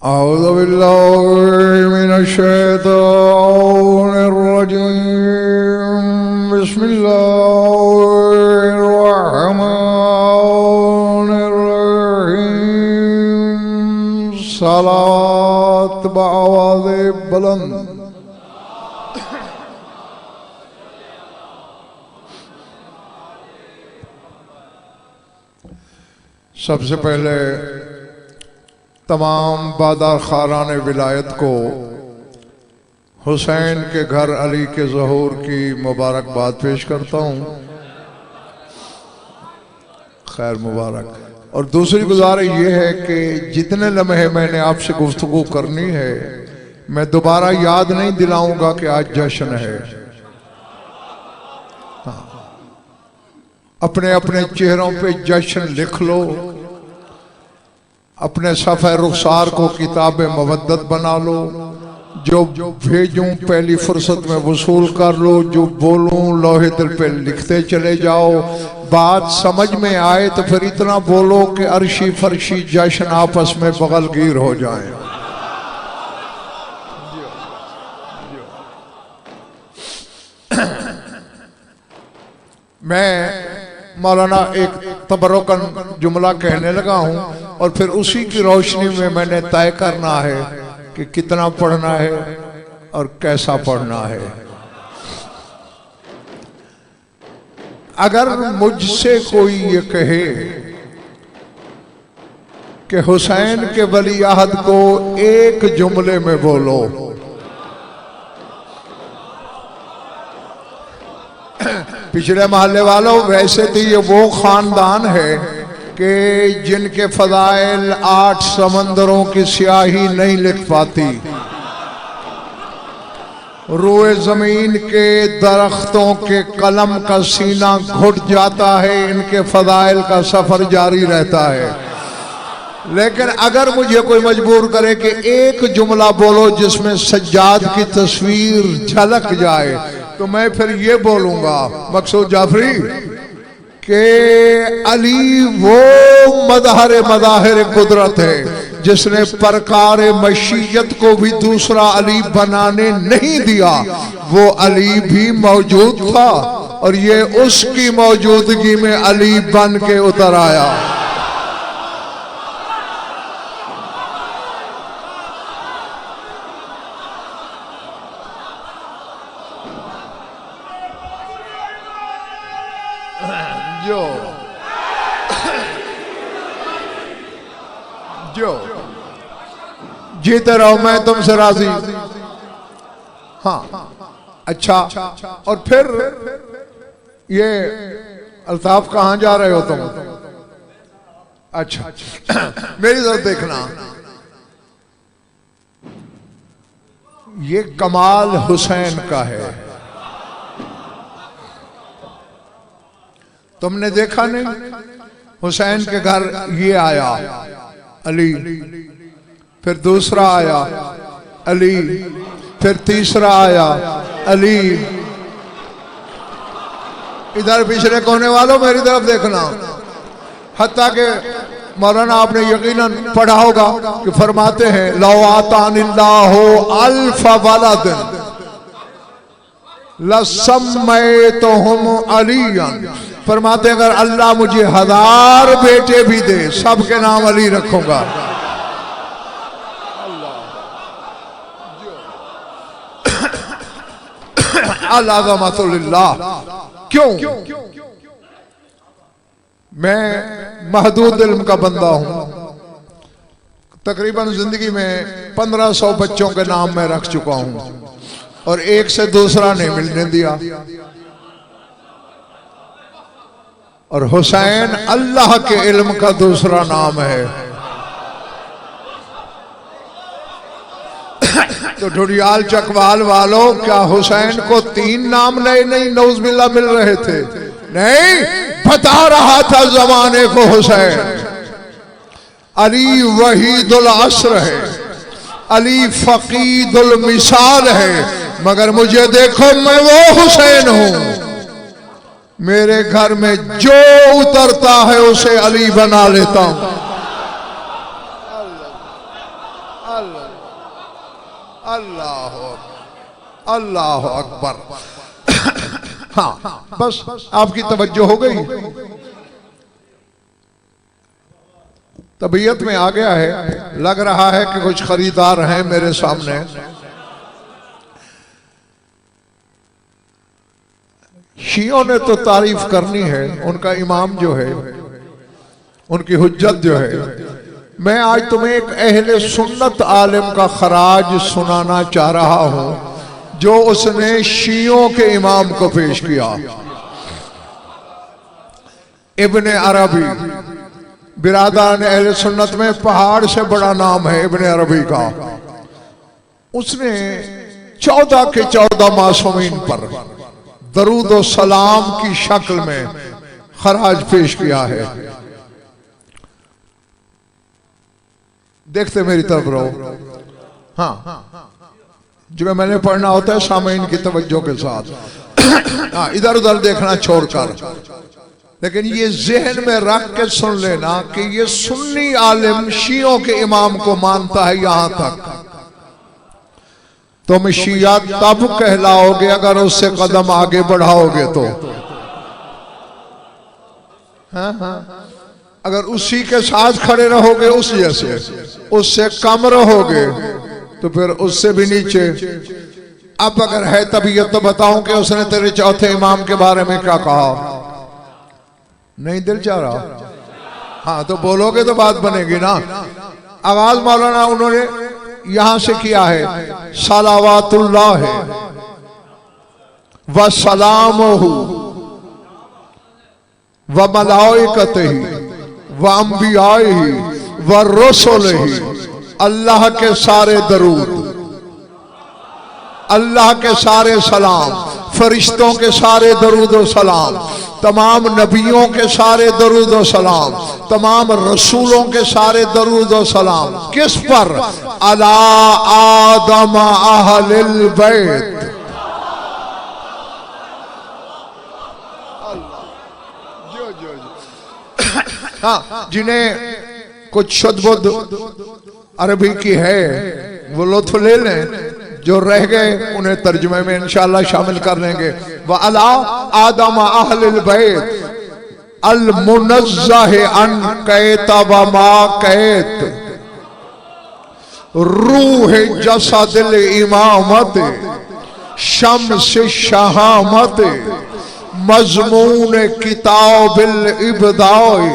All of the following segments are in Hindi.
औज़ु बिल्लाहि मिनश्शैतानिर रजीम बिस्मिल्लाहिर रहमानिर रहीम सलात बआवाज़े बुलंद। सबसे पहले तमाम बादार खारान विलायत को हुसैन के घर अली के ज़हूर की मुबारकबाद पेश करता हूँ। खैर मुबारक। और दूसरी गुजारिश ये है कि जितने लम्हे मैंने आपसे गुफ्तगू करनी है मैं दोबारा याद नहीं दिलाऊंगा कि आज जश्न है। अपने अपने चेहरों पे जश्न लिख लो, अपने सफ़े रुखसार को किताब मवद्दत बना लो, जो भेजूं पहली फुर्सत में वसूल कर लो, जो बोलूं लोहे दिल पे लिखते चले जाओ। बात समझ में आए तो फिर इतना बोलो कि अर्शी फर्शी जश्न आपस में बगलगीर हो जाए। मैं मौलाना एक तबरुकन जुमला कहने लगा हूं और फिर उसी की रोशनी में मैंने तय करना है कि कितना पढ़ना है और कैसा पढ़ना है। अगर मुझसे कोई ये कहे कि हुसैन के वली अहद को एक जुमले में बोलो, पिछले महल्ले वालों, वैसे तो ये वो खानदान है कि जिनके फजाइल 8 समंदरों की स्याही नहीं लिख पाती। रोए जमीन के दरख्तों के कलम का सीना घुट जाता है, इनके फजाइल का सफर जारी रहता है। लेकिन अगर मुझे कोई मजबूर करे कि एक जुमला बोलो जिसमें सज्जाद की तस्वीर झलक जाए, तो मैं फिर ये बोलूंगा मकसूद जाफरी के अली वो मदाहिर कुदरत है जिसने परकार मशीयत को भी दूसरा अली बनाने नहीं दिया। वो अली भी मौजूद था और ये उसकी मौजूदगी में अली बन के उतर आया। जो जीते रहो, मैं तुमसे राजी। हाँ अच्छा, और फिर ये अल्ताफ कहाँ जा रहे हो तुम? अच्छा मेरी तरफ देखना, ये कमाल हुसैन का है। तुमने देखा नहीं, हुसैन के घर ये आया अली, फिर दूसरा आया अली, फिर तीसरा आया अली। इधर पिछले कोने वालों मेरी तरफ देखना। हत्ता के मौलाना आपने यकीनन पढ़ा होगा कि फरमाते हैं लौ आतानिल्लाहु अल्फ वलदिन लसम्मैतुहुम अलियन। फरमाते अगर अल्लाह मुझे 1000 बेटे भी दे, सबके नाम अली रखूंगा। अल्लाह क्यों? मैं महदूद इल्म का बंदा हूं। तकरीबन जिंदगी में 1500 बच्चों के नाम मैं रख चुका हूं और एक से दूसरा नहीं मिलने दिया। और हुसैन अल्लाह के इल्म का दूसरा नाम है। तो ढुडियाल चकवाल वालों, क्या हुसैन को 3 नाम नए नहीं नौज़बिल्लाह मिल रहे थे? नहीं, बता रहा था जमाने को हुसैन अली वहीदुल अस्र है, अली फकीदुल मिसाल है। मगर मुझे देखो, मैं वो हुसैन हूं मेरे घर में जो उतरता है उसे अली बना लेता हूं। अल्लाह अल्लाह अकबर। हाँ, बस आपकी तवज्जो हो गई, तबीयत में आ गया है, लग रहा है कि कुछ खरीदार हैं मेरे सामने। शियों ने तो तारीफ करनी है, उनका इमाम जो है, उनकी हुज्जत जो है। मैं आज तुम्हें एक अहले सुन्नत आलिम का खराज सुनाना चाह रहा हूं, जो उसने शियों के इमाम को पेश किया। इब्ने अरबी, बिरादरान अहले सुन्नत में पहाड़ से बड़ा नाम है इब्ने अरबी का। उसने 14 के 14 मासूमीन पर दरूद और सलाम की शक्ल में खराज पेश किया है। देखते मेरी तरफ रहो। हाँ, जो मैंने पढ़ना होता है सामईन की तवज्जो के साथ, हाँ, इधर उधर देखना छोड़कर। लेकिन ये जहन में रख के सुन लेना कि ये सुन्नी आलिम शियों के इमाम को मानता है। यहां तक तुम शिया तब कहलाओगे अगर उससे कदम आगे बढ़ाओगे तो। हाँ, अगर उसी के साथ खड़े रहोगे उस जैसे, उससे कम रहोगे तो फिर उससे भी नीचे। अब अगर है तबीयत तो बताऊं कि उसने तेरे चौथे इमाम के बारे में क्या कहा। नहीं दिल चाह रहा? हाँ, तो बोलोगे तो बात बनेगी ना। आवाज मौलाना उन्होंने यहां से किया है, सलावातुल्लाह व सलामुहु व मलाइकतिही व अंबियाइही व रुसुलिही। अल्लाह के सारे दरूद, अल्लाह के सारे सलाम, फरिश्तों के सारे दरूद और सलाम, तमाम नबियों के सारे दरूद और सलाम, तमाम रसूलों के सारे दरूद और सलाम। किस पर? अला आदम अहलिल बैत। हाँ, जिन्हें कुछ शुद्ध बुद्ध अरबी की है वो लुत्फ ले लें, जो रह गए उन्हें तर्जुमे में इंशाअल्लाह शामिल कर लेंगे। व अला आदम अहलिल बैत अल मुनज़्ज़ह अन कैत व मा कैत रूह जसदिल इमामत शम्स शहामत मज़मून किताबिल इब्दाए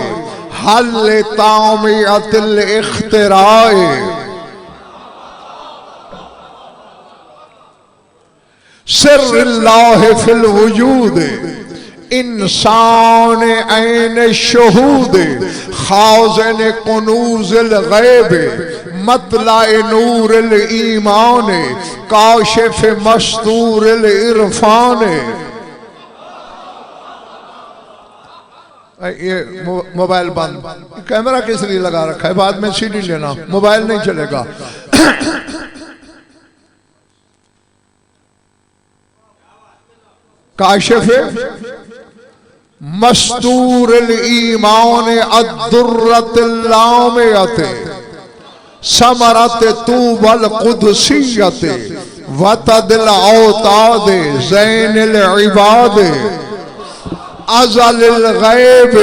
हल तामियतिल इख्तिराए। सिर्रिल्लाह फिल वजूद इंसान ऐन शहूद खाज़िन कुनूज़िल गैब मतलाए नूरिल ईमान काशिफ मस्तूरिल इरफान। ये मोबाइल बंद, कैमरा किस लिए लगा रखा है? बाद में सीडी लेना, मोबाइल नहीं चलेगा। काशिफ मस्तूरिल ईमान अद्दुर्रतिल लामियत समरत तूबल कुदसियत वतदिल औताद ज़ैनिल इबाद अज़लिल गैब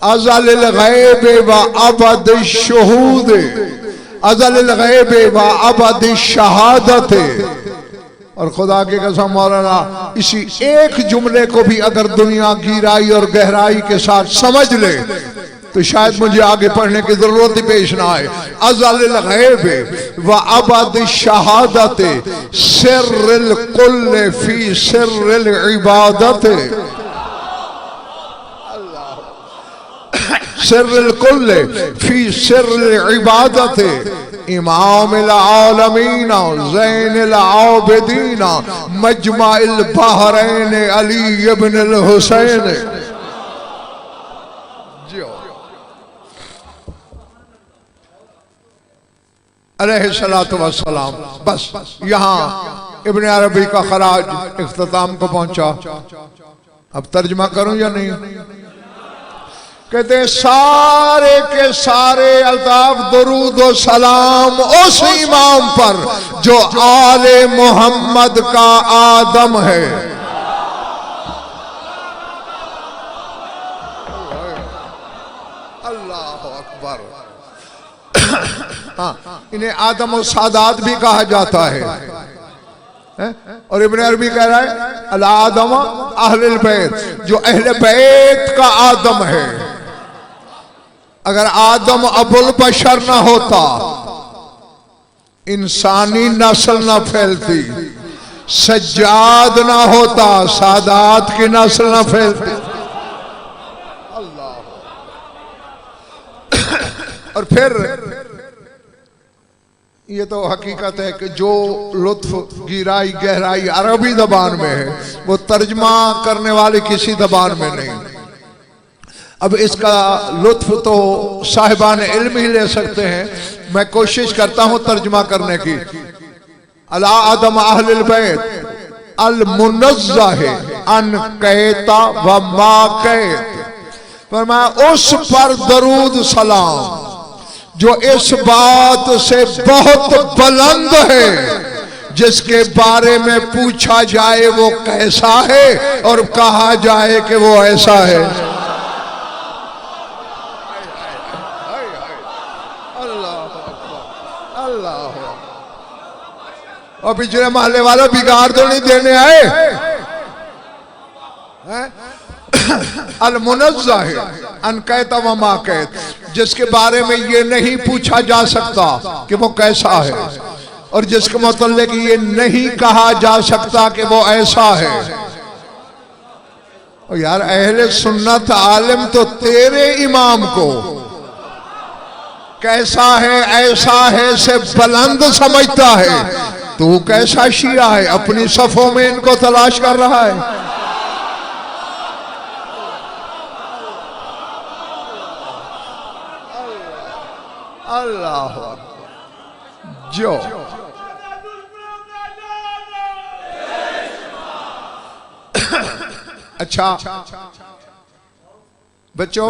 अज़लिल गैब व अबद शुहूद अज़लिल गैब व अबद शहादत। और खुदा की कसम मौलाना, इसी एक जुमले को भी अगर दुनिया गहराई और गहराई के साथ समझ ले तो शायद मुझे आगे पढ़ने की जरूरत ही पेश ना आए। अज़लिल गैब व अबद शहादत सिर्रिल कुल्ल फी सिर्रिल इबादत सिर्रिल कुल्ल फी सिर्रिल इबादत इमामिल आलमीन ज़ैनिल आबिदीन मजमाइल बहरैन अली इब्नुल हुसैन। अलैहिस्सलातु वस्सलाम। बस यहाँ इब्न अरबी का खराज इख्तिताम को पहुंचा। अब तर्जमा करूं या नहीं? कहते सारे के सारे अल्ताफ दरूद व सलाम उस इमाम पर जो आले मोहम्मद का आदम है। अल्लाह अकबर। हाँ, इन्हें आदम और सादात भी कहा जाता है। और इब्न अरबी कह रहा है अल आदम अहलुल बैत, जो अहले बैत का आदम है। अगर आदम अबुल बशर ना होता, इंसानी नस्ल ना फैलती, सज्जाद ना होता, सादात की नस्ल ना फैलती। अल्लाह। और फिर ये तो हकीकत है कि जो लुत्फ गिराई गहराई अरबी जबान में है वो तर्जमा करने वाले किसी जबान में नहीं। अब इसका लुत्फ तो साहिबान इल्म ही ले सकते हैं। मैं कोशिश करता हूं तर्जमा करने की। अला आदम अहलुल बैत अल मुनज़्ज़ह अन कहता व मा कहत, फरमाया उस पर दरूद सलाम जो इस बात से बहुत बुलंद है जिसके बारे में पूछा जाए वो कैसा है और कहा जाए कि वो ऐसा है। अल्लाह। और पिछले मोहल्ले वाला बिगाड़ तो नहीं देने आए। अल मुनज़्ज़ह अन कहता व मा कहत, जिसके बारे में ये नहीं पूछा जा सकता कि वो कैसा है और जिसके मुतल्लिक ये नहीं कहा जा सकता कि वो ऐसा है। और यार अहले सुन्नत आलिम तो तेरे इमाम को कैसा है ऐसा है से बुलंद समझता है। तू कैसा शिया है, अपनी सफों में इनको तलाश कर रहा है। अल्लाह। जो अच्छा बच्चों,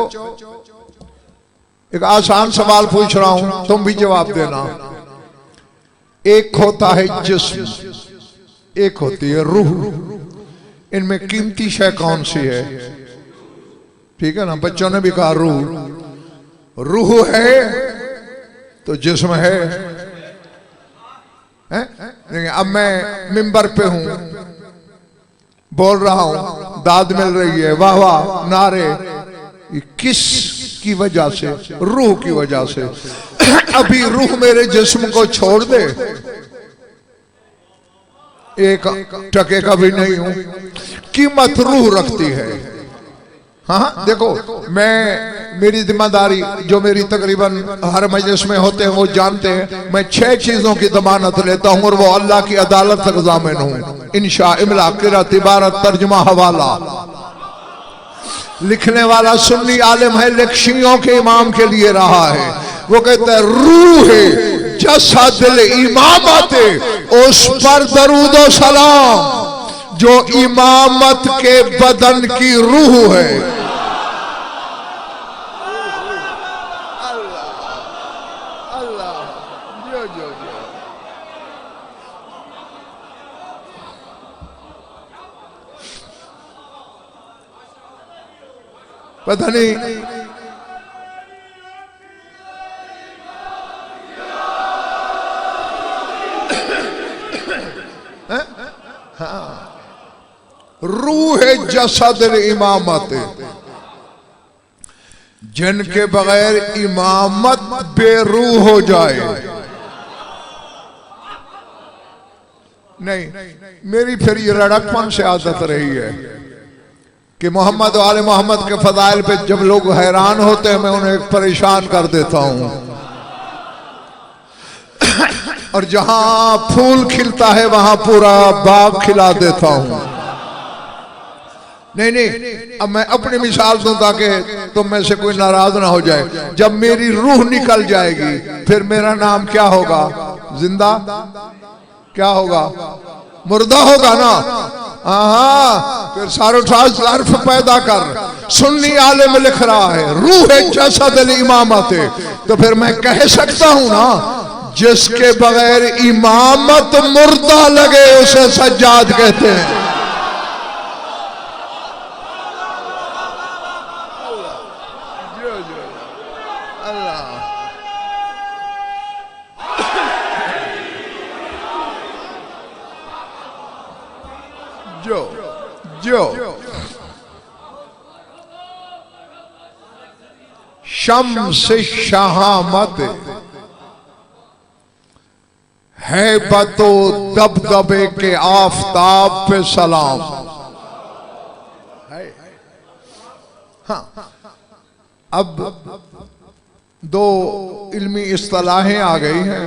एक आसान सवाल पूछ रहा हूं, तुम भी जवाब देना। एक होता है जिस्म, एक होती है रूह। इनमें कीमती शय कौन सी है? ठीक है ना, बच्चों ने भी कहा रूह। रूह है तो जिस्म है। देखिए अब मैं मिंबर पे हूं, बोल रहा हूं, दाद मिल रही है, वाह वाह नारे, किस की वजह से? रूह की वजह से। अभी रूह मेरे जिस्म को छोड़ दे, एक टके का भी नहीं हूं। कीमत रूह रखती है। हाँ देखो, मैं मेरी जिम्मेदारी जो मेरी तकरीबन हर मजलिस में होते हैं वो जानते हैं, मैं 6 चीजों की जमानत लेता हूं और वो अल्लाह की अदालत तक ज़ामिन हूं। इंशा, इमला, किरात, इबारत, तर्जुमा, हवाला। लिखने वाला सुन्नी आलिम है, लक्ष्मियों के इमाम के लिए रहा है। वो कहते हैं रूह है जैसा दिल इमामत, उस पर दरूद व सलाम जो इमामत के बदन की रूह है। पता नहीं रूह जसद इमामत, जिनके बगैर इमामत बेरूह हो जाए। नहीं, मेरी फिर ये रड़कपन से आदत रही है कि मोहम्मद वाले मोहम्मद के फजाइल पे जब लोग हैरान होते हैं मैं उन्हें परेशान कर देता हूं। और जहां फूल खिलता है वहां पूरा बाग खिला देता हूं। नहीं, अब मैं अपनी मिसाल दूं ताकि तुम में से कोई नाराज ना हो जाए। जब मेरी रूह निकल जाएगी फिर मेरा नाम क्या होगा? जिंदा क्या होगा? मुर्दा होगा ना। हाँ, फिर सारोठाज अर्फ पैदा कर। सुन्नी आलिम लिख रहा है रूह जसद इमामत, तो फिर मैं कह सकता हूं ना जिसके बगैर इमामत मुर्दा लगे उसे सज्जाद कहते हैं। जो शम्स शहामत है बतो दबदबे के आफताब पे सलाम। हाँ, अब दो इल्मी इस्तिलाहें आ गई हैं,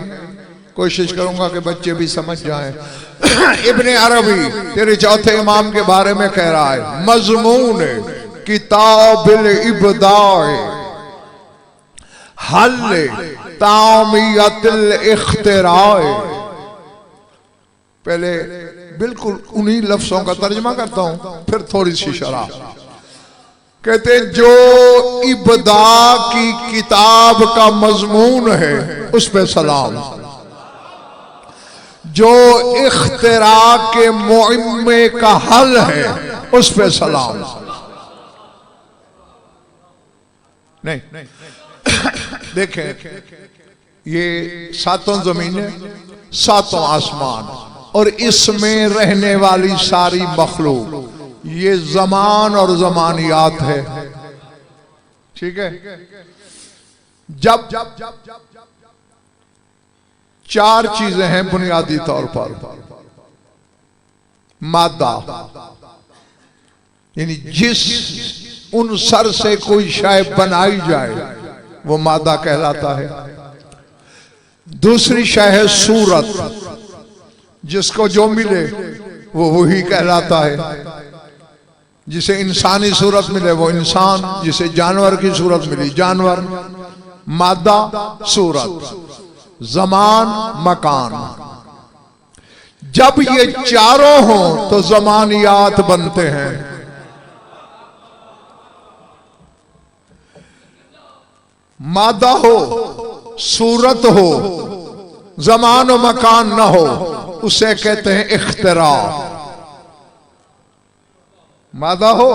कोशिश करूंगा कि बच्चे भी समझ जाएं। इब्ने अरबी तेरे चौथे इमाम के बारे में कह रहा है मजमून किताबिल इब्दाए हल तामियतिल इख्तिराए। पहले बिल्कुल उन्हीं लफ्जों का तर्जमा करता हूं, फिर थोड़ी सी शरह। कहते जो इब्दा की किताब का मजमून है उस पे सलाम, जो इख्तिरा के मुइम्मे का हल है उस पे सलाम। नहीं देखें, ये सातों जमीनें, सातों आसमान और इसमें रहने वाली सारी मखलूक, ये जमान और जमानियात है। ठीक है, जब चार चीजें हैं बुनियादी तौर पर। मादा यानी जिस उनसर से कोई शय बनाई जाए वो मादा कहलाता है। दूसरी शय है सूरत, जिसको जो मिले वो वही कहलाता है। जिसे इंसानी सूरत मिले वो इंसान, जिसे जानवर की सूरत मिली जानवर। मादा, सूरत, जमान, मकान। जब ये चारों हों तो जमानियात बनते हैं। मादा हो, सूरत हो, जमान और मकान न हो, उसे कहते हैं इख्तिरा। मादा हो,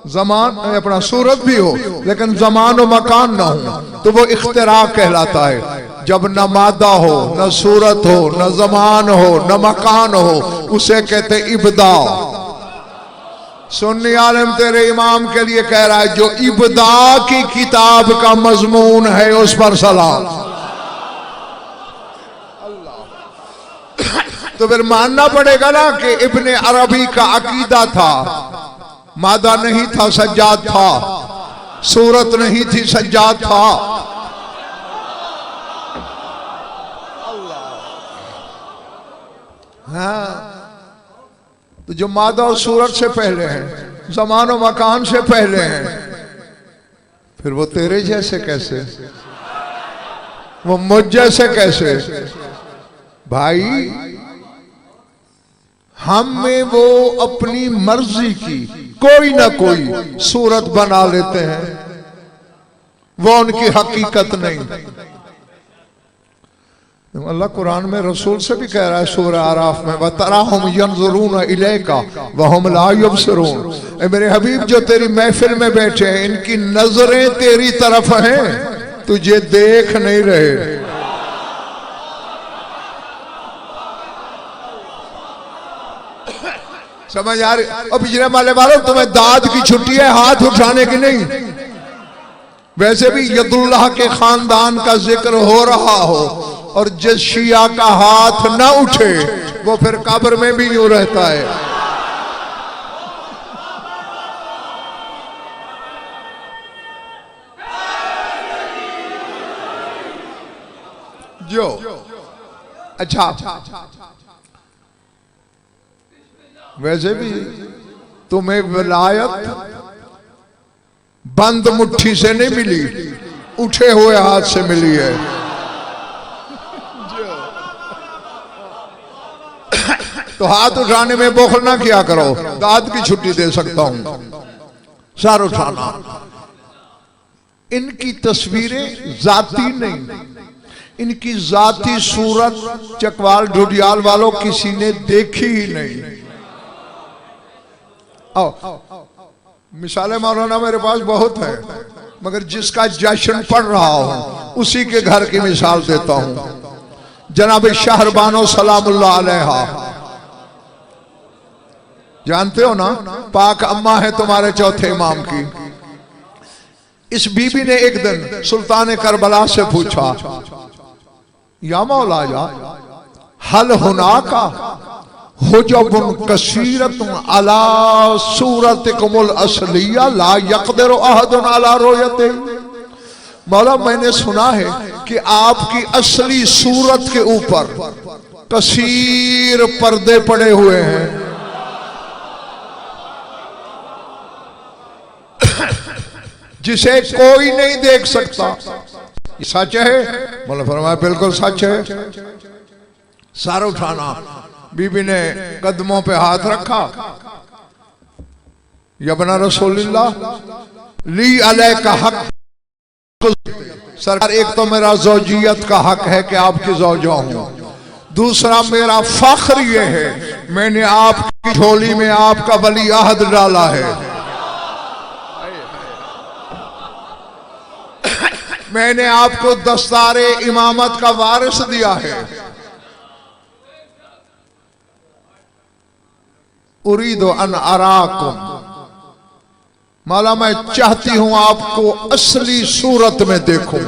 जमान अपना सूरत भी हो लेकिन जमान और मकान ना हो तो वो इख्तिरा कहलाता है। जब न मादा हो, न सूरत हो, न जमान हो, न मकान हो, उसे कहते इब्दा। सुन्नी आलिम तेरे इमाम के लिए कह रहा है जो इब्दा की किताब का मजमून है उस पर सलाम। तो फिर मानना पड़ेगा ना कि इब्ने अरबी का अकीदा था मादा नहीं था सज्जाद था, सूरत नहीं थी सज्जाद था। हाँ, तो जो मादा और सूरत से पहले हैं, जमान और मकान से पहले हैं, फिर वो तेरे जैसे कैसे, वो मुझ जैसे कैसे? भाई हम में वो अपनी मर्जी की कोई ना कोई सूरत बना लेते हैं, वो उनकी हकीकत नहीं। अल्लाह कुरान में रसूल से भी कह रहा है सूरह आराफ में, वतराहुम यंजुरून इलैका वहुम ला युबसिरून। ए मेरे हबीब जो तेरी महफिल में बैठे हैं इनकी नजरें तेरी तरफ हैं, तुझे देख नहीं रहे। समझ आ रही? और पिछले माले वालों तुम्हें दाद की छुट्टी है हाथ उठाने की नहीं। वैसे भी यदुल्लाह के खानदान का जिक्र हो रहा हो और जिस शिया का हाथ न उठे वो फिर कब्र में भी यूं रहता है। जो अच्छा वैसे भी तुम्हें विलायत बंद मुट्ठी से नहीं मिली, उठे हुए हाथ से मिली है। तो हाथ उठाने में बोखल ना किया करो, दाद की छुट्टी दे सकता हूं। सर उठाना। इनकी तस्वीरें जाती नहीं, इनकी जाती सूरत चकवाल ढूडियाल वालों किसी ने देखी ही नहीं। आओ, मिसालें मौलाना मेरे पास बहुत है, मगर जिसका जश्न पढ़ रहा हूं उसी के घर की मिसाल देता हूं। जनाब शाहरबानो सलामुल्लाह अलैहा, जानते हो ना, पाक अम्मा है तुम्हारे चौथे इमाम की। इस बीबी ने एक दिन सुल्तान करबला से पूछा, या मौलाया हल हुना का हुजबुन कसीरतुन अला सूरतिकुमुल असलिया ला यक़दिरु अहदुन अला रुयते। मौला मैंने सुना है कि आपकी असली सूरत के ऊपर कसीर पर्दे पड़े हुए हैं, जिसे कोई नहीं देख सकता। ये सच है? मौला फरमाया बिल्कुल सच है। सर उठाना। बीबी ने कदमों पे हाथ रखा, यबना रसूलुल्लाह ली अलैका हक। सरकार, एक तो मेरा ज़ौजियत का हक है कि आपकी ज़ौजा हूं, दूसरा मेरा फख्र ये है मैंने आपकी झोली में आपका वली अहद डाला है, मैंने आपको दस्तारे इमामत का वारिस दिया है। उरीदो अन अराकुम, मौला मैं चाहती हूं आपको असली सूरत में देखूं।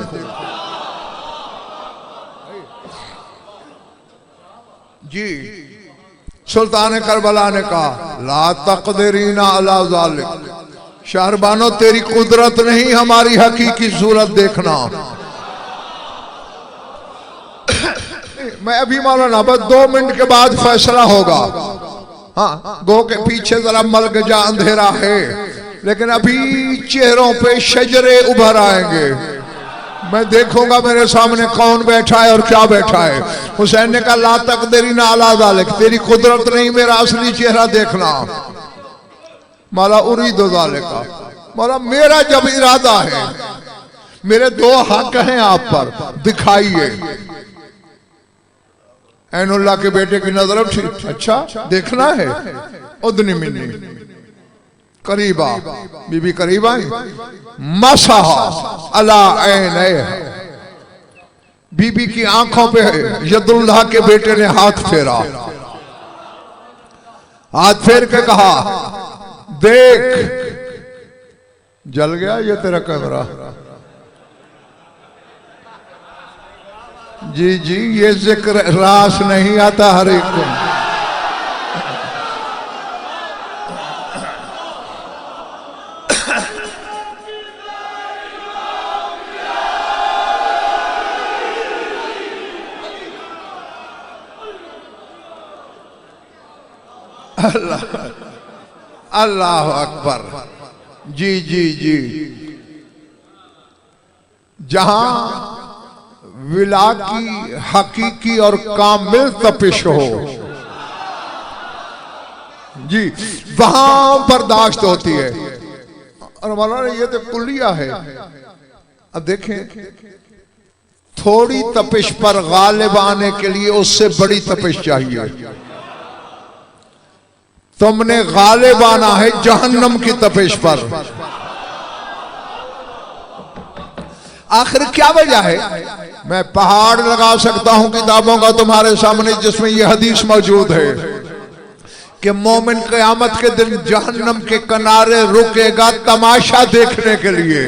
जी, सुल्तान करबला ने कहा ला तक़दिरीना अला ज़ालिक, शाहरबानो तेरी कुदरत नहीं हमारी हकीकी सूरत देखना। मैं अभी मौलाना बस 2 मिनट के बाद फैसला होगा। हाँ, गो के पीछे जरा मलगजा अंधेरा है, लेकिन अभी चेहरों पे शजरे उभर आएंगे। मैं देखूंगा मेरे सामने कौन बैठा है और क्या बैठा है। हुसैन ने कहा ला तक़दिरीना अला ज़ालिक, तेरी कुदरत नहीं मेरा असली चेहरा देखना। मौला उरीदो ज़ालिका, मौला मेरा जब इरादा है, मेरे 2 हक हैं आप पर, दिखाइए। ऐनुल्लाह के बेटे की नजर उठी, अच्छा देखना है, उदनी मिन्नी, करीबा। बीबी करीब आई, मसहा अला ऐनैह, बीबी की आंखों पे यदुल्लाह के बेटे ने हाथ फेरा, हाथ फेर के कहा देख, जल गया ये तेरा कैमरा। जी जी, ये जिक्र रास नहीं आता हर एक को। अल्लाह अल्लाह अकबर। जी जी जी, जहां विला की हकीकी और कामिल तपिश हो जी, वहां बर्दाश्त होती है। और मौलाना ये तो कुलिया है। अब देखें, थोड़ी तपिश पर गालिब आने के लिए उससे बड़ी तपिश चाहिए। तुमने गालिब आना है जहन्नम की तपिश पर। आखिर क्या वजह है? मैं पहाड़ लगा सकता हूं किताबों का तुम्हारे सामने, जिसमें यह हदीस मौजूद है कि मोमिन क़यामत के दिन जहन्नम के किनारे रुकेगा तमाशा देखने के लिए।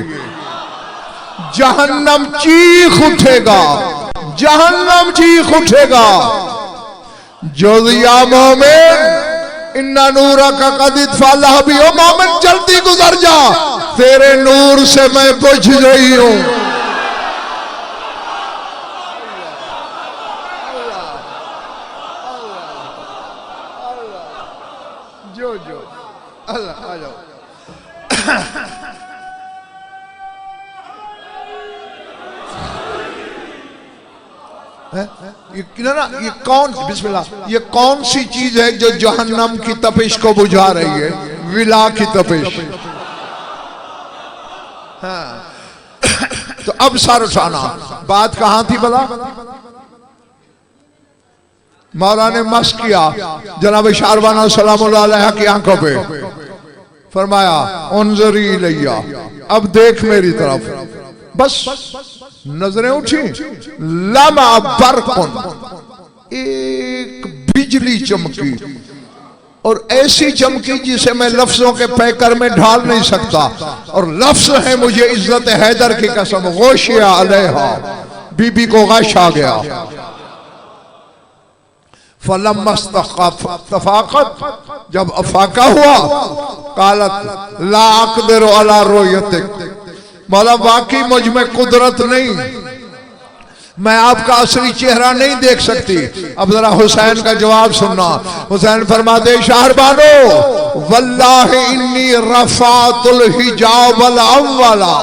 जहन्नम चीख उठेगा, जहन्नम चीख उठेगा, जो दिया मोमिन इन्ना नूरा का कदित फाला भी हो, मोमिन जल्दी गुजर जा, तेरे नूर से मैं बुझ गई हूं। जो जो अल्लाह आ जाओ। ये कौन, बिस्मिल्लाह, ये कौन सी चीज है जो जहन्नम की तपिश को बुझा रही है? विला की तपिश। हाँ। तो अब सर उठाना, बात कहां थी भला? मौला ने मस किया जनाब शारवाना सलामुल्लाह अलैहा की आंखों पे, फरमाया उन्जरी इलैया, अब देख मेरी तरफ। बस नजरें उठी, लमा बरकुन, एक बिजली चमकी, और ऐसी चमकी जिसे मैं लफ्जों के पैकर में ढाल नहीं सकता। और लफ्ज है, मुझे इज्जत हैदर की कसम, गोशिया अलैहा, बीबी को गश आ गया। फलम्मस्तफाकत, जब अफाका हुआ, कालत ला अक़दिरु अला रुयतिक, मौला वाकई मुझ में कुदरत नहीं, मैं आपका असली चेहरा नहीं देख सकती। अब जरा हुसैन का जवाब सुनना। हुसैन फरमाते, शाहरबानो वल्लाहि इन्नी रफ़ातुल हिजाबल अव्वला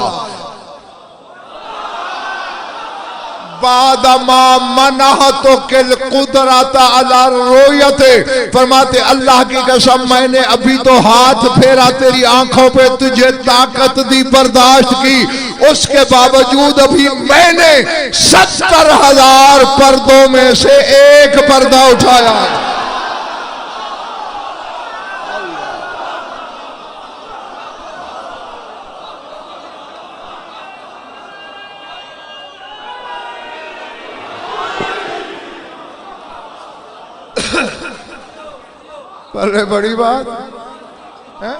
बादमा मनहतु किल कुदरत अला रुयते। फरमाते अल्लाह की कसम, मैंने अभी तो हाथ फेरा तेरी आंखों पे, तुझे ताकत दी, बर्दाश्त की, उसके बावजूद अभी मैंने 70,000 पर्दों में से एक पर्दा उठाया। अरे बड़ी बात है।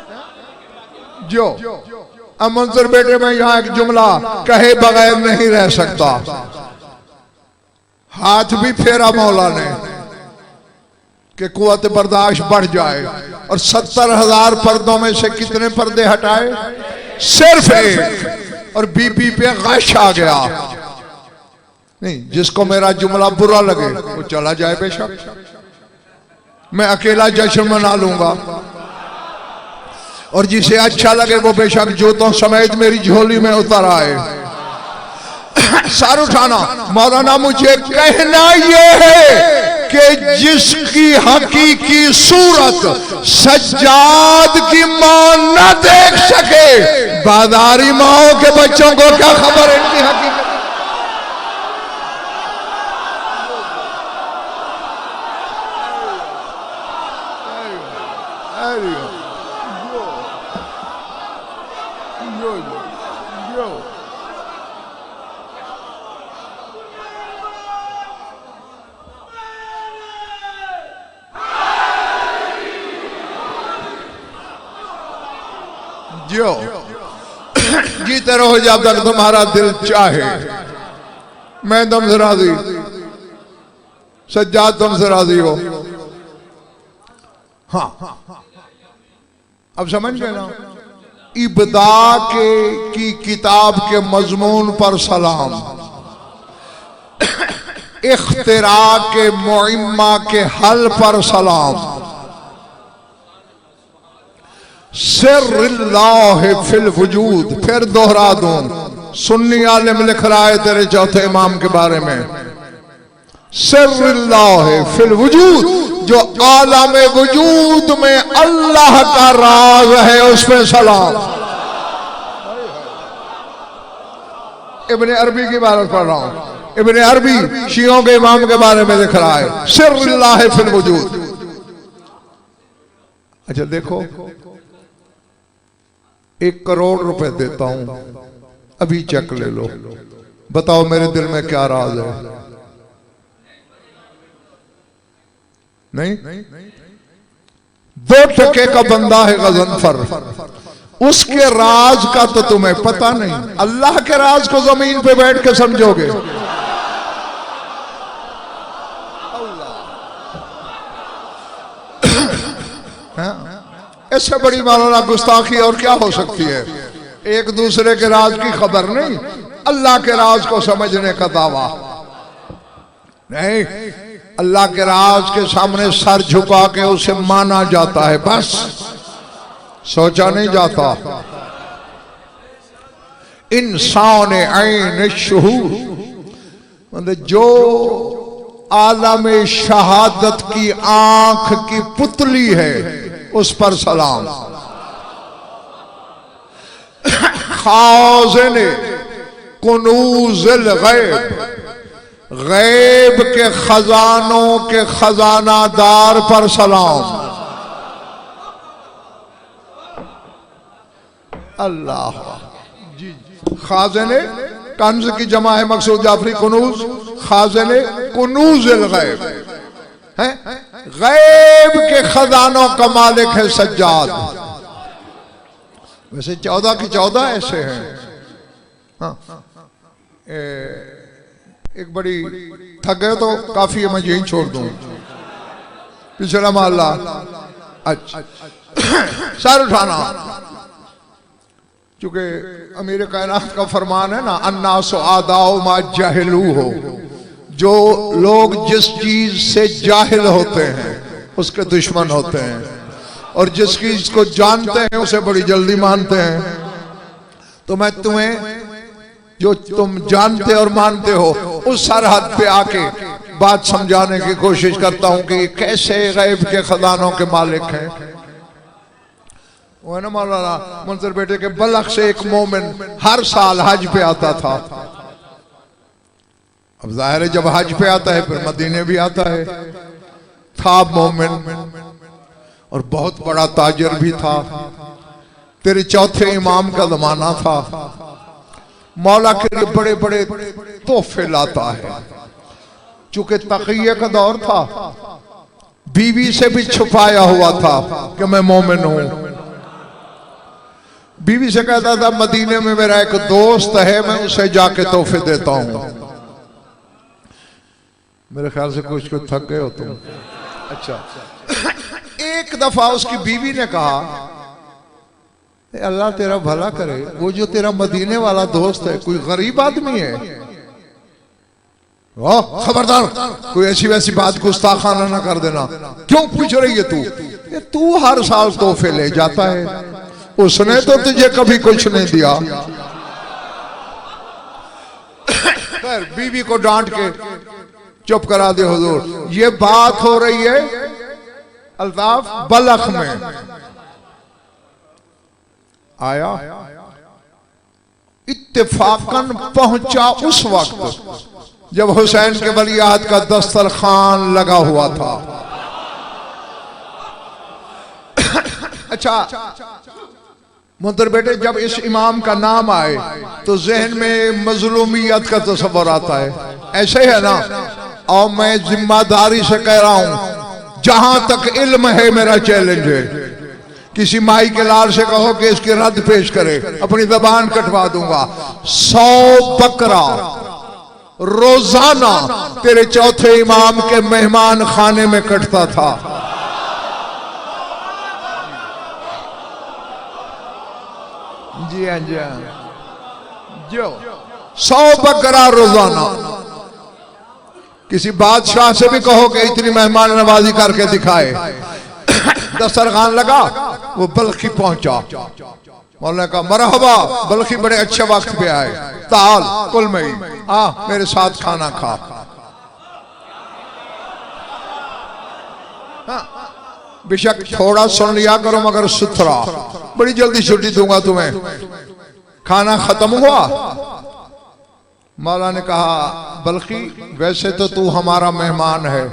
जो अब मंसूर बेटे, मैं यहां एक जुमला कहे बगैर नहीं रह सकता। हाथ भी फेरा मौला ने कि कुव्वत बर्दाश्त बढ़ जाए, और 70,000 पर्दों में से कितने पर्दे हटाए? सिर्फ एक, और बीबी पे गश आ गया। नहीं, जिसको मेरा जुमला बुरा लगे वो चला जाए बेशक, मैं अकेला जश्न मना लूंगा, और जिसे अच्छा लगे वो बेशक जूतों समेत मेरी झोली में उतर आए। सर उठाना, मौलाना मुझे कहना ये है कि जिसकी हकीकी सूरत सज्जाद की मां न देख सके, बाजारी माओ के बच्चों को क्या खबर इनकी हकीकत। जो जीते रहो जब तक तुम्हारा दिल चाहे। मैं तुमसे राजी, सज्जाद तुमसे राजी हो। हाँ, अब समझ गए ना? इब्दा की किताब के मजमून पर सलाम, इख्तिरा के मुइम्मा के हल पर सलाम, सिर्रिल्लाह फिल वजूद, फिर दोहरा दूं, सुन्नी आलिम लिख रहा है तेरे चौथे इमाम के बारे में, सिर्रिल्लाह फिल वजूद, जो आलम वजूद में अल्लाह का राज है, उसमें सलाम। इब्ने अरबी की बात पढ़ रहा हूं, इब्ने अरबी शियों के इमाम के बारे में लिख रहा है, सिर्रिल्लाह फिल वजूद। अच्छा देखो, 1 करोड़ रुपए देता हूं, अभी चेक ले लो, बताओ मेरे दिल में क्या राज है? नहीं, 2 टके का बंदा है गजनफर, उसके राज का तो तुम्हें पता नहीं, अल्लाह के राज को जमीन पे बैठ के समझोगे। इससे बड़ी मौलाना गुस्ताखी और क्या हो सकती है? एक दूसरे के राज की खबर नहीं, अल्लाह के राज को समझने का दावा नहीं। अल्लाह के राज के सामने सर झुका के उसे माना जाता है, बस सोचा नहीं जाता। इंसान ऐन शुहूर, मतलब जो आलम शहादत की आंख की पुतली है, उस पर सलाम। खाज़िन कुनूज़िल गैब, गैब के खजानों के खजानादार पर सलाम। अल्लाह जी। खाज़िन कंज की जमा है मकसूद जाफरी कुनूज, खाज़िन कुनूज़िल गैब है, गैब के खजानों का मालिक है सज्जाद। वैसे 14 की 14 ऐसे हैं। हाँ, एक बड़ी थक गए तो काफी है, मैं यही छोड़ दूं। पिछला मोहल्ला अच्छा सर उठाना, क्योंकि अमीर कायनात का फरमान है ना, अन्नासु आदाओ मा जाहिलू हो, जो लोग जिस चीज से जाहिल होते हैं उसके दुश्मन होते हैं, और जिस चीज को जानते हैं उसे बड़ी जल्दी मानते हैं। तो मैं तुम्हें जो तुम जानते और मानते हो उस सरहद पे आके बात समझाने की कोशिश करता हूं कि कैसे गैब के खजानों के मालिक हैं। वो है ना मौलाना मुंसर बेटे के बलख से एक मोमिन हर साल हज पे आता था। अब जाहिर है जब हज पे आता है फिर मदीने भी आता है। था मोमिन और बहुत बड़ा ताजर भी था। तेरे चौथे इमाम का जमाना था। मौला के लिए बड़े बड़े तोहफे लाता है। चूंकि तक़िये का दौर था, बीवी से भी छुपाया हुआ था कि मैं मोमिन हूं। बीवी से कहता था मदीने में मेरा एक दोस्त है, मैं उसे जाके तोहफे देता हूं। मेरे ख्याल से कुछ थक गए हो तुम। अच्छा, एक दफा उसकी बीवी ने कहा, अल्लाह तेरा भला करे, वो जो तेरा मदीने वाला दोस्त है कोई गरीब आदमी है? खबरदार कोई ऐसी वैसी बात गुस्ताखाना ना कर देना। क्यों पूछ रही है तू? तू हर साल तोहफे ले जाता है, उसने तो तुझे कभी कुछ नहीं दिया। खैर बीवी को डांट के चुप करा दे हुजूर। ये बात हो रही है अल्ताफ बलख में। आया इत्तेफाकन पहुंचा उस वक्त जब हुसैन के वलीअहद का दस्तरखान लगा हुआ था। अच्छा मुंतर बेटे, जब इस इमाम का नाम आए तो जहन में मजलूमियत का तस्वर आता है, ऐसे है ना? और मैं जिम्मेदारी से कह रहा हूं, जहां तक इल्म है मेरा चैलेंज है। किसी माई के लाल से कहो कि इसकी रद्द पेश करे, अपनी जबान कटवा दूंगा। 100 बकरा रोजाना तेरे चौथे इमाम के मेहमान खाने में कटता था। जी हाँ जी हाँ, जो 100 बकरा रोजाना। किसी बादशाह से भी कहो कि इतनी मेहमान नवाजी करके दिखाए। दस्तरखान लगा, वो बल्खी पहुंचा। मौलाना का मरहबा, बल्खी बड़े अच्छे वक्त पे आए। ताल कुल मई आ मेरे साथ खाना खा। बेशक थोड़ा सुन लिया करो मगर सुथरा, बड़ी जल्दी छुट्टी दूंगा तुम्हें। खाना खत्म हुआ। मौला ने कहा, बल्खी वैसे तो तू हमारा मेहमान है,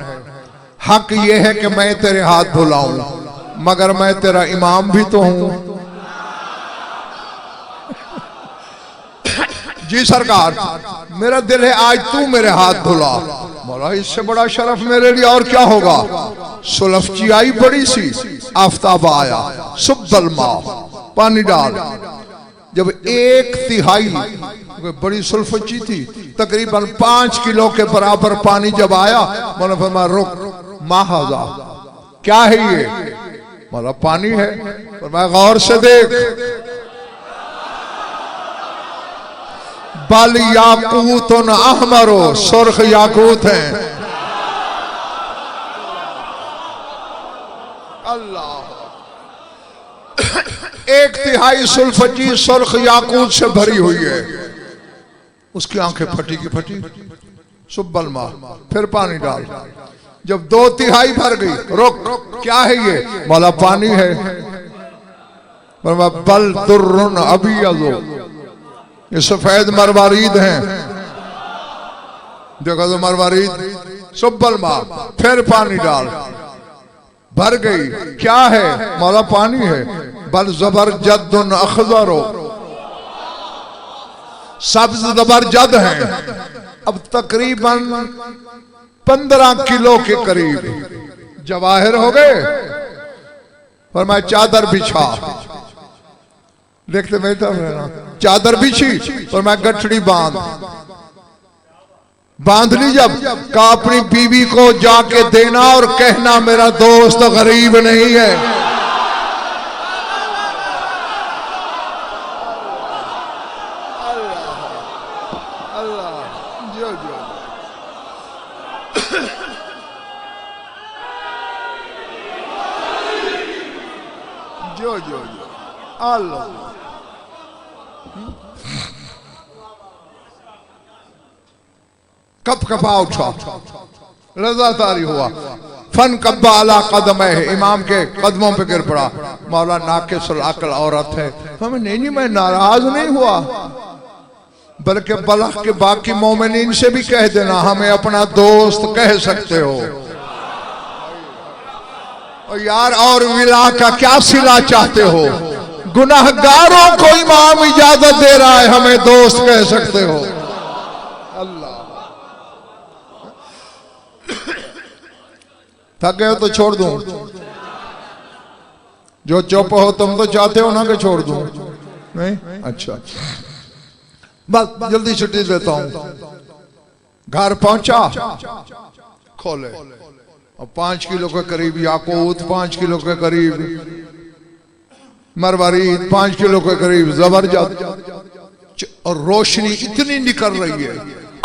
हक ये है कि मैं तेरे हाथ धुलाऊं, मगर मैं तेरा इमाम भी तो हूं। जी सरकार, मेरा दिल है आज तू मेरे हाथ धुला। मौला इससे बड़ा शरफ मेरे लिए और क्या होगा। सुलफची आई बड़ी सी, आफ्ताब आया, सुब्बल मा पानी डाल। जब 1/3 बड़ी सुल्फची थी, तकरीबन 5 किलो के बराबर पानी जब आया, मौला फरमाया रुक माहाजा, क्या है ये? मौला पानी है। फरमाया गौर से देख, बल याकूतुन अहमरो, सुर्ख याकूत है। अल्लाह 1/3 सुल्फची सुर्ख याकूत से भरी हुई है। उसकी आंखें फटी की फटी। सुब्बल मा, फिर पानी डाल। जब 2/3 भर गई, रुक, क्या है ये? मौला पानी है। बल दुर्रुन अबीयज़, ये सफेद मरवारीद हैं। देखो तो मरवारीद। सुब्बल मा, फिर पानी डाल, भर गई। क्या है? मौला पानी है। बल ज़बरजद्दुन अख़ज़रो, सब्ज़ ज़बरजद हैं। अब तकरीबन 15 किलो के करीब जवाहिर हो गए। और मैं चादर बिछा, देखते बैठा ना, चादर बिछी और मैं गठड़ी बांध ली। जब का अपनी बीवी को जाके देना और कहना मेरा दोस्त गरीब नहीं है। अल्लाह जो जो जो जो अल्लाह। कप कपा उठा, रजा तारी हुआ। फन कब्बा अला कदम है, इमाम के कदमों पे गिर पड़ा। मौला नाकिसुल अक्ल औरत है। हमें नहीं, मैं नाराज नहीं हुआ, बल्कि बलख के बाकी मोमिनीन से भी कह देना हमें अपना दोस्त कह सकते हो। और यार, और विला का क्या सिला चाहते हो? गुनाहगारों को इमाम इजाजत दे रहा है, हमें दोस्त कह सकते हो। अल्लाह, थक गए हो तो छोड़ दूं? जो चुप हो तुम तो चाहते हो ना कि छोड़ दूं? नहीं, अच्छा, बस जल्दी छुट्टी देता हूं। घर पहुंचा, खोले और 5 किलो के करीब याकूत, 5 किलो के करीब मरवारीद, 5 किलो के करीब जबरदस्त, और रोशनी इतनी निकल रही है,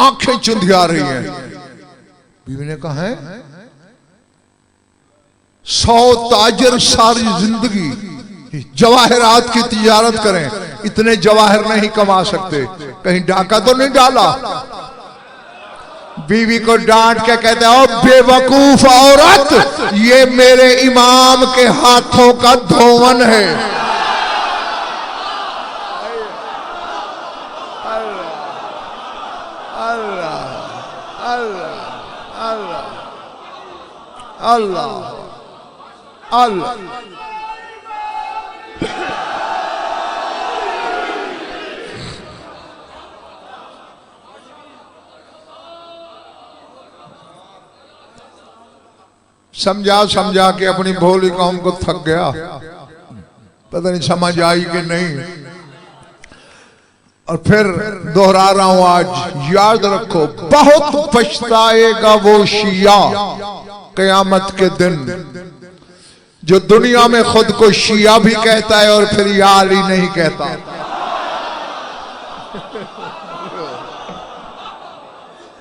आंखें चुंधिया रही हैं। बीवी ने कहा है 100 ताजर सारी जिंदगी जवाहरात की तिजारत करें, इतने जवाहर नहीं कमा सकते, कहीं डाका तो नहीं डाला? बीवी को डांट के कहते हो बेवकूफ औरत, ये मेरे इमाम के हाथों का धोवन है। अल्लाह अल्लाह अल्लाह अल्लाह अल्लाह। समझा समझा के अपनी भोली कौम को थक गया, पता नहीं समझ आई कि नहीं। और फिर दोहरा रहा हूं आज, याद रखो बहुत पछताएगा वो शिया क़यामत के दिन जो दुनिया में खुद को शिया भी कहता है और फिर या अली नहीं कहता।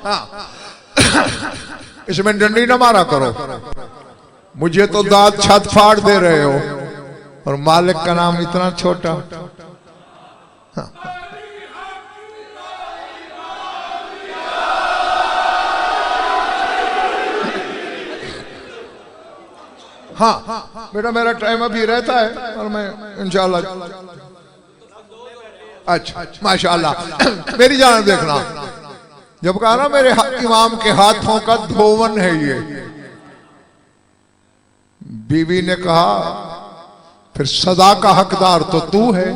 हाँ, इसमें डंडी ना मारा करो, मुझे तो दांत छत फाड़ दे रहे हो और मालिक का नाम इतना छोटा। हाँ, हाँ बेटा, मेरा टाइम अभी रहता है और मैं इंशाल्लाह। अच्छा, माशाल्लाह, मेरी जान देखना, जब कहा ना मेरे इमाम के हाथों का धोवन है ये, बीवी ने कहा फिर सदा का हकदार तो तू है,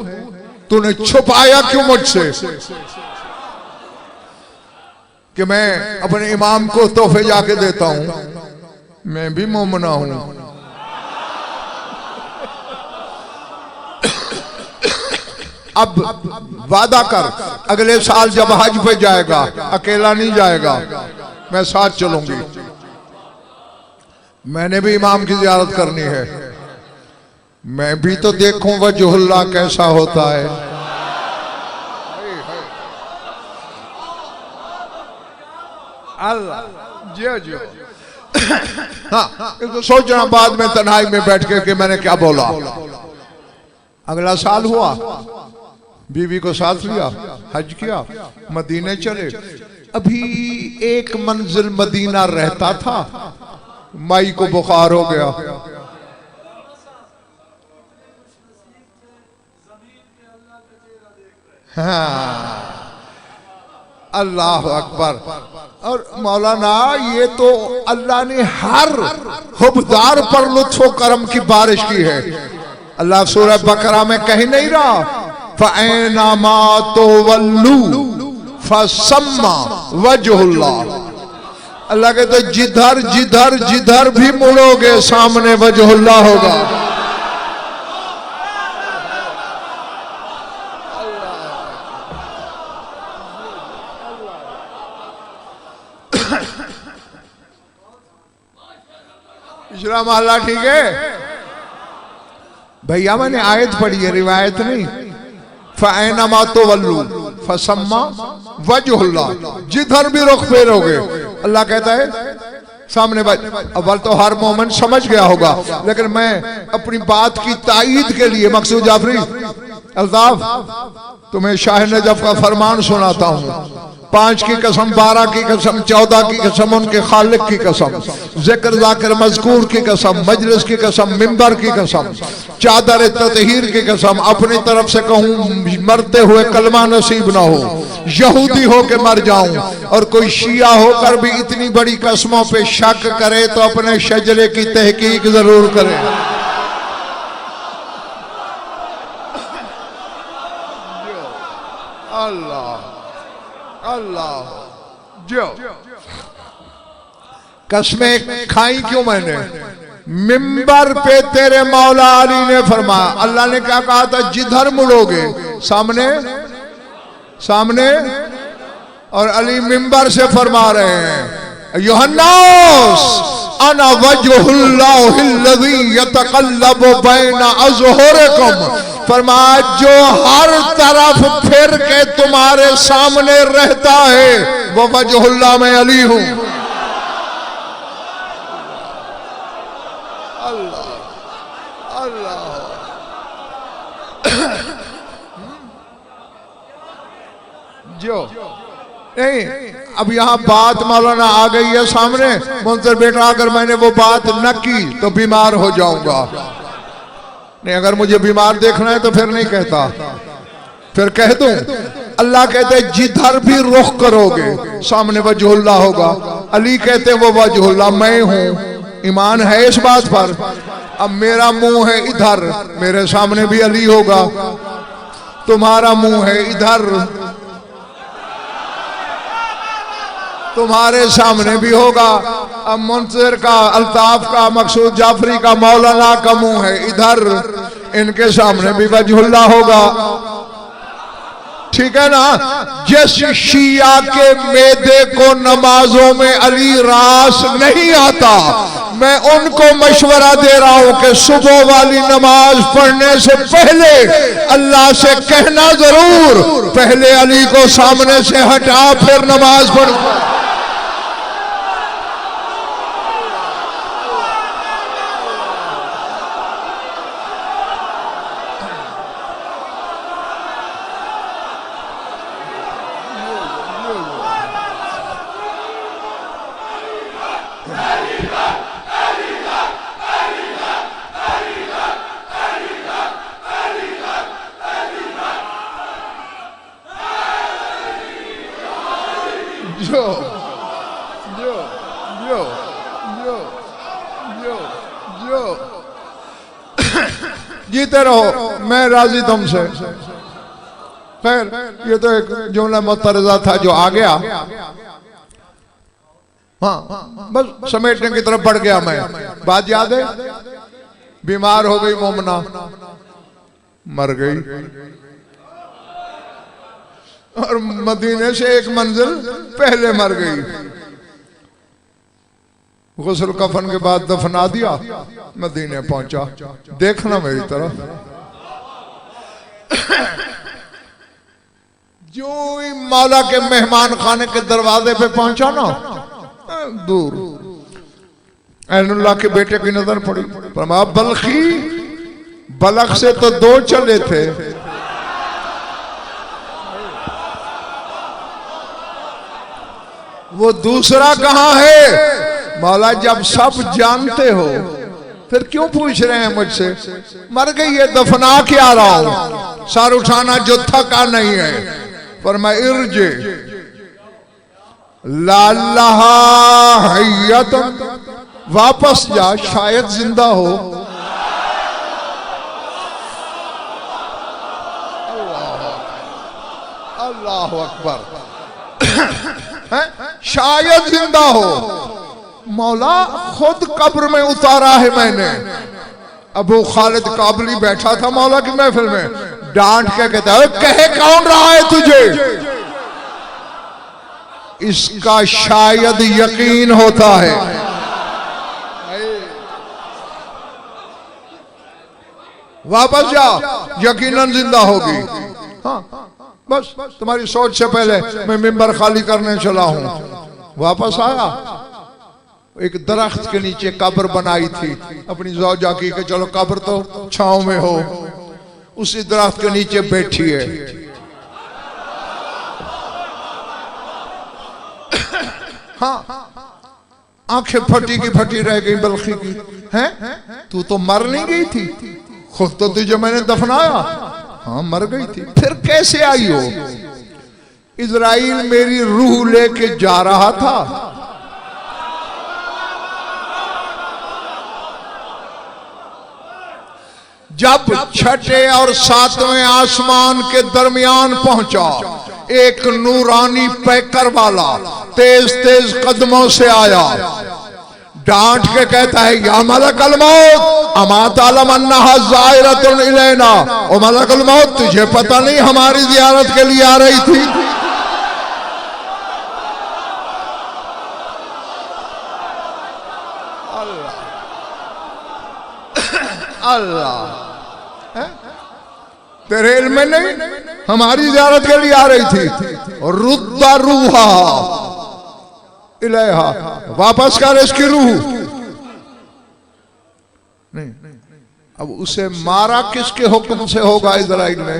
तूने छुपाया क्यों मुझसे कि मैं अपने इमाम को तोहफे जाके देता हूं, मैं भी मोमना हूं। अब वादा कर, अगले साल जब हज पे जाएगा अकेला नहीं जाएगा, मैं साथ चलूंगी। मैंने भी इमाम की ज़ियारत करनी है, मैं भी तो देखूं वजहुल्लाह कैसा होता है। अल्लाह जो जो हाँ, सोचना बाद में तन्हाई में बैठ के कि मैंने क्या बोला। अगला साल हुआ, बीवी को साथ लिया, हज किया, मदीने चले। अभी एक मंजिल मदीना रहता था, माई को बुखार हो गया। हाँ, अल्लाह अकबर। और मौलाना ये तो अल्लाह ने हर हुबदार पर लुत्फ व करम की बारिश की है। अल्लाह सूरह बकरा में कहीं नहीं रहा फ़अैनमा तुवल्लू फ़सम्मा वजहुल्लाह। अल्लाह कहते जिधर जिधर जिधर भी मुड़ोगे सामने वजहुल्लाह होगा। पिछला मोहल्ला ठीक है भैया, मैंने आयत पढ़ी है, रिवायत नहीं। फ़अैनमा तुवल्लू फ़सम्मा वजहुल्लाह, जिधर भी रुख फेरोगे अल्लाह कहता है सामने। अव्वल तो हर मोमेंट समझ गया होगा, लेकिन मैं अपनी बात की तायीद के लिए मकसूद जाफरी अल्ताफ तुम्हें शाह नजफ का फरमान सुनाता हूँ। 5 की कसम, 12 की कसम, 14 की कसम, उनके खालिक की कसम, जिक्र जाकिर मज़कूर की कसम, मजलिस की कसम, मिंबर की कसम, चादर ततहीर की कसम, अपनी तरफ से कहूँ मरते हुए कलमा नसीब ना हो, यहूदी हो के मर जाऊं। और कोई शिया होकर भी इतनी बड़ी कसमों पे शक करे तो अपने शजरे की तहकीक जरूर करे। अल्लाह अल्लाह, जो कसमें खाई क्यों मैंने? मिंबर पे तेरे मौला अली ने फरमाया, अल्लाह ने क्या कहा था? जिधर मुड़ोगे सामने सामने। और अली मिंबर से फरमा रहे हैं युहन्नास अना वजहुल्लाहिल्लज़ी यतक़ल्लबु बैना अज़हुरिकुम। फरमाया जो हर तरफ फिर के तुम्हारे सामने रहता है वो वजहुल्लाह में अली हूं। अल्लाह अल्लाह। जो नहीं, अब यहाँ बात मौलाना आ गई है सामने, मुंसर बेटा अगर मैंने वो बात न की तो बीमार हो जाऊंगा। नहीं, अगर मुझे बीमार देखना है तो फिर नहीं कहता, फिर कह दूं। अल्लाह कहते जिधर भी रुख करोगे सामने वजहुल्लाह होगा। अली कहते वो वजहुल्लाह मैं हूं। ईमान है इस बात पर? अब मेरा मुंह है इधर, मेरे सामने भी अली होगा। तुम्हारा मुंह है इधर, तुम्हारे सामने भी होगा। अब मुंसर का, अल्ताफ का, मकसूद जाफरी का, मौलाना का मुंह है इधर, इनके सामने भी वजहुल्लाह होगा। ठीक है ना? जिस शिया के मेदे को नमाजों में अली रास नहीं आता, मैं उनको मशवरा दे रहा हूं कि सुबह वाली नमाज पढ़ने से पहले अल्लाह से कहना जरूर, पहले अली को सामने से हटा फिर नमाज पढ़। जो जो जो जो जो जो जीते रहो, मैं राजी तुमसे। खैर, ये तो एक जुमला मुतरज़ा था जो आ गया। हाँ, बस समेटने की तरफ बढ़ गया मैं। बात याद है? बीमार हो गई मोमना, मर गई, और मदीने से एक मंजिल पहले मर गई। गुस्ल कफन के बाद दफना दिया, मदीने पहुंचा। देखना मेरी तरफ, जो ही मौला के मेहमान खाने के दरवाजे पे पहुंचा ना, दूर ऐनुल्लाह के बेटे की नजर पड़ी। फरमाया बल्खी, बलख से तो 2 चले थे, वो दूसरा कहाँ है? मौला जब सब जानते हो फिर क्यों पूछ रहे हैं मुझसे? मर गई है, दफना के आ रहा हूं, सर उठाना जुत्था का नहीं है। फरमाया इर्जे लाल्लाहा हय्यतन, वापस जा, शायद जिंदा हो। अल्लाह अकबर। शायद जिंदा हो। मौला खुद कब्र में उतारा है मैंने। अबू खालिद काबली बैठा था मौला की महफिल में, डांट के कहता है कहे कौन रहा है तुझे? इसका शायद यकीन होता है। वापस जा, यकीनन जिंदा होगी। हाँ बस तुम्हारी सोच से पहले मैं मिंबर खाली करने चला हूं। वापस आया, एक दरख्त के नीचे कब्र बनाई थी अपनी ज़ौजा की कि चलो कब्र तो छांव में हो। उसी दरख्त के नीचे बैठी है। हाँ, आंखें फटी की फटी रह गई बल्खी की। हैं तू तो मर नहीं गई थी, खुद तो तुझे मैंने दफनाया। हाँ मर गई थी, फिर कैसे आई हो? इजराइल मेरी रूह लेके जा रहा था। जब छठे और सातवें आसमान के दरमियान पहुंचा, एक नूरानी पैकर वाला तेज तेज कदमों से आया, डांट के कहता है या मलकल मौत अमा तालम अन्नहा ज़ाइरतुन इलैना। ओ मलकल मौत, तुझे पता नहीं हमारी ज़ियारत के लिए आ रही थी? अल्लाह अल्लाह, तेरे इल्म में नहीं, हमारी ज़ियारत के लिए आ रही थी। और रुद्दा रूहा इलेहा, वापस कर इसकी रूह। नहीं, अब उसे मारा किसके हुक्म से होगा? इजराइल ने।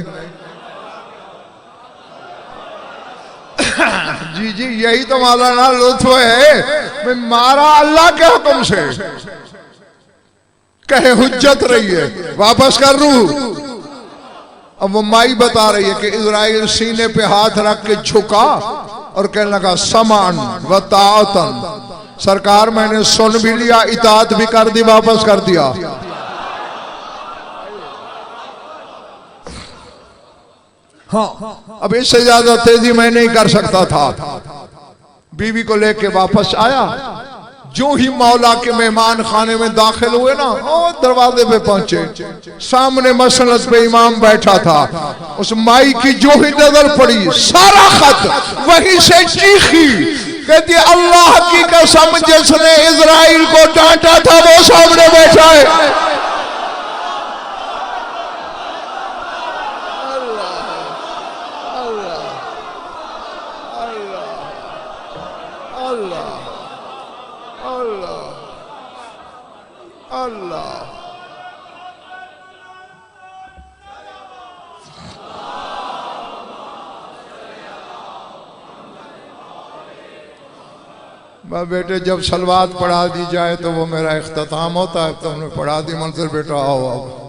जी जी, यही तो मौलाना लुत्फ है। मैं मारा अल्लाह के हुक्म से, कहे हुज्जत रही है, वापस कर रूह। अब वो माई बता रही है कि इजराइल सीने पे हाथ रख के झुका और कहने लगा समान व ताअतन, सरकार मैंने सुन भी लिया, इताअत भी कर दी, वापस कर दिया। हाँ, अब इससे ज्यादा तेजी मैं नहीं कर सकता था। बीवी को लेके वापस आया। जो ही मौला के मेहमान खाने में दाखिल हुए ना, और दरवाजे पे पहुंचे, सामने मसनद पे इमाम बैठा था। उस माई की जो ही नजर पड़ी, सारा खत वहीं से चीखी, कहती अल्लाह की कसम, जिसने इजराइल को डांटा था वो सामने बैठा है। बेटे जब सलवात पढ़ा दी जाए तो वो मेरा इख्तिताम होता है। तुमने पढ़ा दी मंजिल, बेटा आओ आओ।